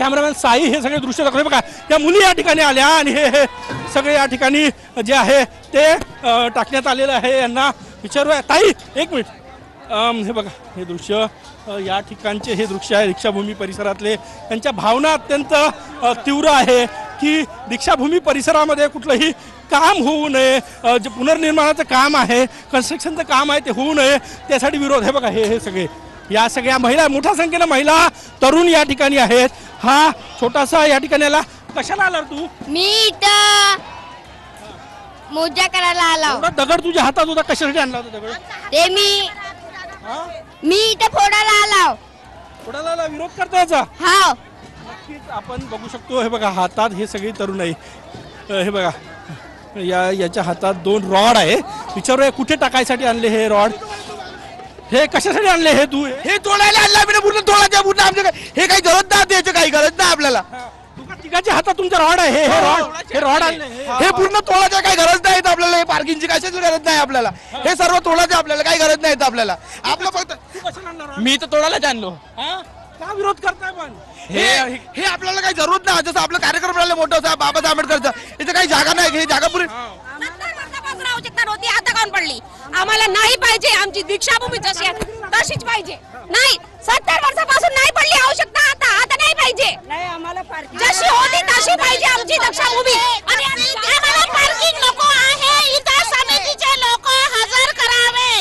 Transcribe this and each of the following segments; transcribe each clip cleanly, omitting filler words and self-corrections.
Cameraman Sai हे सगळे दृश्य दाखवले बघा। या मुली या ठिकाणी आल्या आणि हे सगळे या ठिकाणी जे आहे ते टाकण्यात आलेलं आहे। यांना विचारूया, ताई एक मिनिट, हे बघा हे दृश्य या ठिकाणचे हे दृश्य आहे दीक्षाभूमी परिसरातले। त्यांच्या भावना अत्यंत तीव्र आहे की दीक्षाभूमी परिसरामध्ये कुठलंही काम होऊ नये, जे पुनर्निर्माणाचं काम आहे, कन्स्ट्रक्शनचं काम आहे ते होऊ नये, त्यासाठी विरोध। हे बघा हे सगळे या सगळ्या महिला, मोठ्या संख्येनं महिला तरुण या ठिकाणी आहेत। हा छोटासा या ठिकाणी आला, कशाला आला तू? मी इथं मोजा करायला आलो। दगड तुझ्या हातात होता, कशासाठी आणला होता दगड? ते मी इथं फोडायला आलो। फोडायला आला, विरोध करता याचा? हां, नक्कीच आपण बघू शकतो। हे बघा हातात हे सगळी तरुणाई, हे बघा याच्या हातात 2 रॉड आहे। विचारूया कुठे टाकायसाठी आणले हे रॉड, हे कशासाठी आणले? हे तू हे तोडायला आणला मी, पूर्ण तोडायचं पूर्ण आमच्या, हे काही गरज नाही, त्याची काही गरज नाही आपल्याला। तिघाच्या हातात तुमचा रॉड आहे, हे रॉड आणले, हे पूर्ण तोडायचं काही गरज नाही आपल्याला, हे पार्किंगची कशाची गरज नाही आपल्याला, हे सर्व तोडायचं आपल्याला काही गरज नाही आपल्याला। आपलं फक्त मी तर तोडायलाच आणलो। का विरोध करताय? पण हे आपल्याला काही जरूरत नाही, जसं आपलं कार्यक्रम राहिलं मोठं बाबासाहेब आंबेडकरचं, इथे काही जागा नाही, हे जागा पुरी आवश्यकता नव्हती, आता काऊन पडली? आम्हाला नाही पाहिजे, आमची दीक्षाभूमी जशी आहे तशीच पाहिजे। नाही, 70 वर्षापासून नाही पडली आवश्यकता, आता नाही पाहिजे, जशी होती तशी पाहिजे आमची दीक्षाभूमी। आणि आम्हाला पार्किंग नको आहे, इथं समितीचे लोक हजर करावे,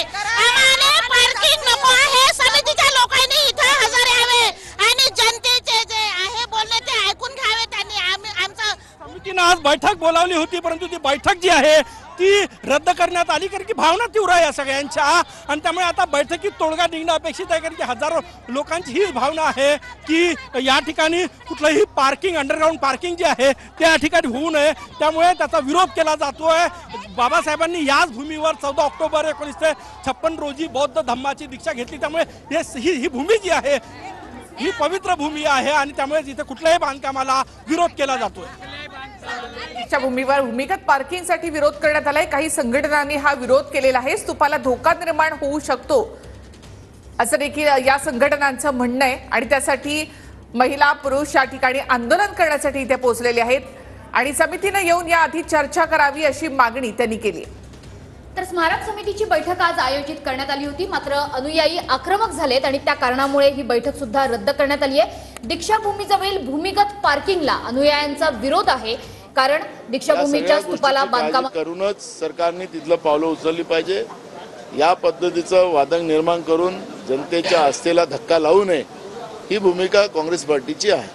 आम्हाला पार्किंग नको आहे, समितीच्या लोकांनी इथं हजर यावे आणि जनतेचे जे आहे बोलणे ते ऐकून घ्यावे त्यांनी। आमचं समितीने आज बैठक बोलावली होती, परंतु ती बैठक जी आहे ती रद्द करण्यात आली, कारण की भावना तीव्र आहे या सगळ्यांच्या, आणि त्यामुळे आता बैठकीत तोडगा निघणं अपेक्षित आहे, कारण की हजारो लोकांची ही भावना आहे की या ठिकाणी कुठलंही पार्किंग, अंडरग्राऊंड पार्किंग जे आहे ते या ठिकाणी होऊ नये, त्यामुळे त्याचा विरोध केला जातोय। बाबासाहेबांनी याच भूमीवर 14 ऑक्टोबर 1956 रोजी बौद्ध धम्माची दीक्षा घेतली, त्यामुळे ही भूमी जी आहे ही पवित्र भूमी आहे आणि त्यामुळे इथे कुठल्याही बांधकामाला विरोध केला जातोय। च्या भूमीवर भूमिगत पार्किंगसाठी विरोध करण्यात आलाय। काही संघटनांनी हा विरोध केलेला आहे। स्तूपाला धोका निर्माण होऊ शकतो असं देखील या संघटनांचं म्हणणं आहे आणि त्यासाठी महिला पुरुष या ठिकाणी आंदोलन करण्यासाठी इथे पोहोचलेले आहेत आणि समितीने येऊन याआधी चर्चा करावी अशी मागणी त्यांनी केली। तर स्मारक समितीची बैठक आज आयोजित करण्यात आली होती, मात्र अनुयायी आक्रमक झालेत आणि त्या कारणामुळे ही बैठक सुद्धा रद्द करण्यात आली आहे। दीक्षाभूमीजवळील भूमिगत पार्किंगला अनुयायांचा विरोध आहे, कारण दीक्षाभूमीच्या स्तूपाला बांधकाम करूनच सरकारने तिथलं पावलं उचलली पाहिजे। या पद्धतीचं वादंग निर्माण करून जनतेच्या आस्थेला धक्का लावू नये ही भूमिका कांग्रेस पार्टीची आहे।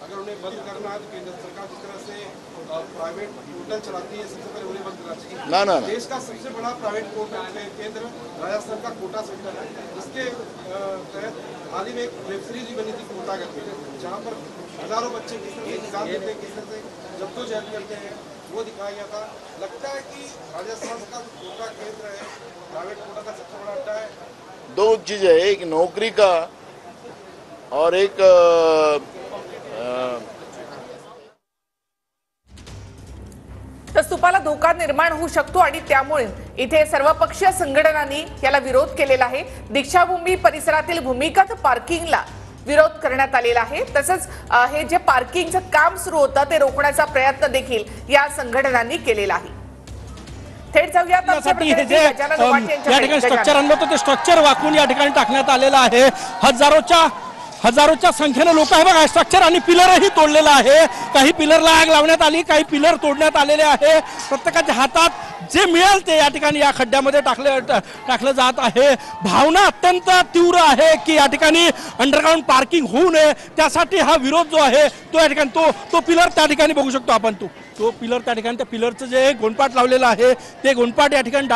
अगर उन्हें बंद करना है तो केंद्र सरकार जिस तरह से प्राइवेट होटल चलाती है सबसे पहले उन्हें बंद करना चाहिए। ना देश का सबसे बड़ा प्राइवेट केंद्र राजस्थान का कोटा सेंटर है, जिसके तहत हाल ही में एक वेब सीरीज भी बनी थी कोटा करके, जहाँ पर हजारों बच्चे किस तरह से एग्जाम देते हैं, किस तरह से जद्दोजहद करते हैं, वो दिखाया गया था। लगता है कि राजस्थान का कोटा केंद्र है, प्राइवेट कोटा का सबसे बड़ा अड्डा है। 2 चीजें, एक नौकरी का और एक तर स्तूपाला धोका निर्माण होऊ शकतो आणि त्यामुळे इथे सर्वपक्षीय संघटनांनी याला विरोध केलेला आहे। दीक्षाभूमी परिसरातील भूमिगत पार्किंगला विरोध करण्यात आलेला आहे। तसंच हे जे पार्किंगचं काम सुरू होतं ते रोखण्याचा प्रयत्न देखील या संघटनांनी केलेला आहे। थेट जाऊयात या ठिकाणी स्ट्रक्चर आणलं होतं ते स्ट्रक्चर वाकून या ठिकाणी टाकण्यात आलेलं आहे। हजारोच्या संख्येने लोक आहे बघा, स्ट्रक्चर आणि पिलरही तोडलेलं आहे। काही पिलरला आग लावण्यात आली, काही पिलर तोडण्यात आलेले आहे। प्रत्येकाच्या हातात जे मिळेल ते या ठिकाणी या खड्ड्यामध्ये टाकलं जात आहे। भावना अत्यंत तीव्र आहे की या ठिकाणी अंडरग्राऊंड पार्किंग होऊ नये, त्यासाठी हा विरोध जो आहे तो या ठिकाणी तो पिलर त्या ठिकाणी बघू शकतो आपण, तो पिलर त्या ठिकाणी, त्या पिलरचं जे गोंडपाट लावलेलं आहे ते गोंडपाट या ठिकाणी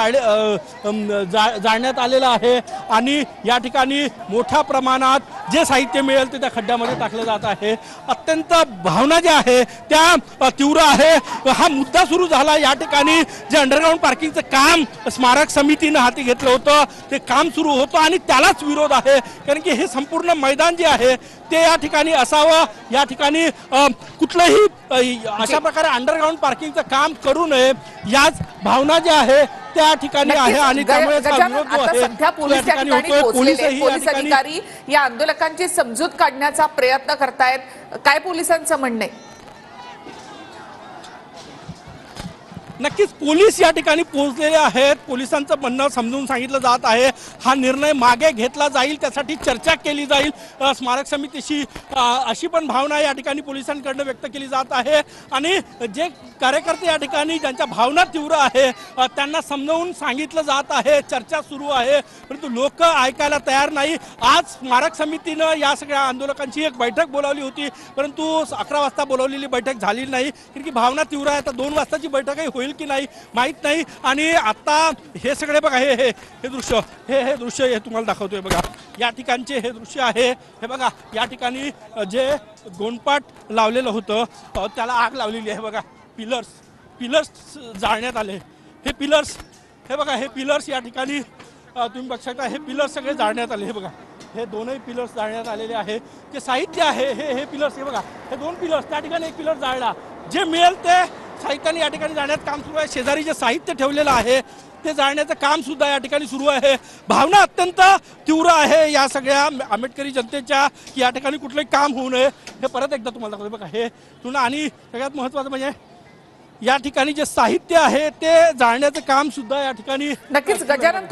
जाळण्यात आलेलं आहे आणि या ठिकाणी मोठ्या प्रमाणात जे साहित्य मिळेल ते त्या खड्ड्यामध्ये टाकलं जात आहे। अत्यंत भावना ज्या आहे त्या तीव्र आहे। हा मुद्दा सुरू झाला, या ठिकाणी जे अंडरग्राऊंड पार्किंगचं काम स्मारक समितीनं हाती घेतलं होतं ते काम सुरू होतं आणि त्यालाच विरोध आहे, कारण की हे संपूर्ण मैदान जे आहे ते या ठिकाणी असावं, या ठिकाणी कुठलंही अशा प्रकारे अंडरग्राऊंड पार्किंगचं काम करू नये, याच भावना ज्या आहे त्या ठिकाणी आहे आणि त्यामुळे गजानन, आता सध्या पोलीस त्या ठिकाणी पोहोचलेले आहेत. पोलीस अधिकारी या आंदोलकांची समजूत काढण्याचा प्रयत्न करतायत. काय पोलिसांचं म्हणणं आहे? नक्कीच पोलीस या ठिकाणी पोहोचलेले आहेत. पोलिसांचं म्हणणं समजून सांगितलं जात आहे, हा निर्णय मागे घेतला जाईल, त्यासाठी चर्चा केली जाईल स्मारक समितीशी, अशी पण भावना या ठिकाणी पोलिसांकडनं व्यक्त केली जात आहे. आणि जे कार्यकर्ते या ठिकाणी ज्यांच्या भावना तीव्र आहे त्यांना समजावून सांगितलं जात आहे, चर्चा सुरू आहे, परंतु लोक ऐकायला तयार नाही. आज स्मारक समितीनं या सगळ्या आंदोलकांची एक बैठक बोलावली होती, परंतु 11 वाजता बोलावलेली बैठक झाली नाही, कारण की भावना तीव्र आहे. आता 2 वाजताची बैठकही होईल की नाही माहित नाही. आणि आता हे सगळे बघा, हे दृश्य, हे दृश्य हे तुम्हाला दाखवतोय बघा. या ठिकाणचे हे दृश्य आहे. हे बघा, या ठिकाणी जे गोंडपाट लावलेलं होतं त्याला आग लावलेली आहे बघा. पिलर्स जाळण्यात आले. हे पिलर्स, हे बघा, हे पिलर्स या ठिकाणी तुम्ही बघू शकता, हे पिलर्स सगळे जाळण्यात आले. हे बघा, हे दोनही पिलर्स जाळण्यात आलेले आहे. जे साहित्य आहे हे पिलर्स, हे बघा, हे 2 पिलर्स, त्या ठिकाणी 1 पिलर जाळला. जे मिळेल ते साहित्याने या ठिकाणी जाळण्यात काम सुरू आहे. शेजारी जे साहित्य ठेवलेलं आहे ते जाळण्याचं काम सुद्धा या ठिकाणी सुरू आहे. भावना अत्यंत तीव्र आहे या सगळ्या आंबेडकरी जनतेच्या, की या ठिकाणी कुठलंही काम होऊ नये. हे परत एकदा तुम्हाला दाखवतो बघा, हे पुन्हा. आणि सगळ्यात महत्त्वाचं म्हणजे या ठिकाणी जे साहित्य आहे ते जाळण्याचं काम सुद्धा या ठिकाणी नक्कीच गजानन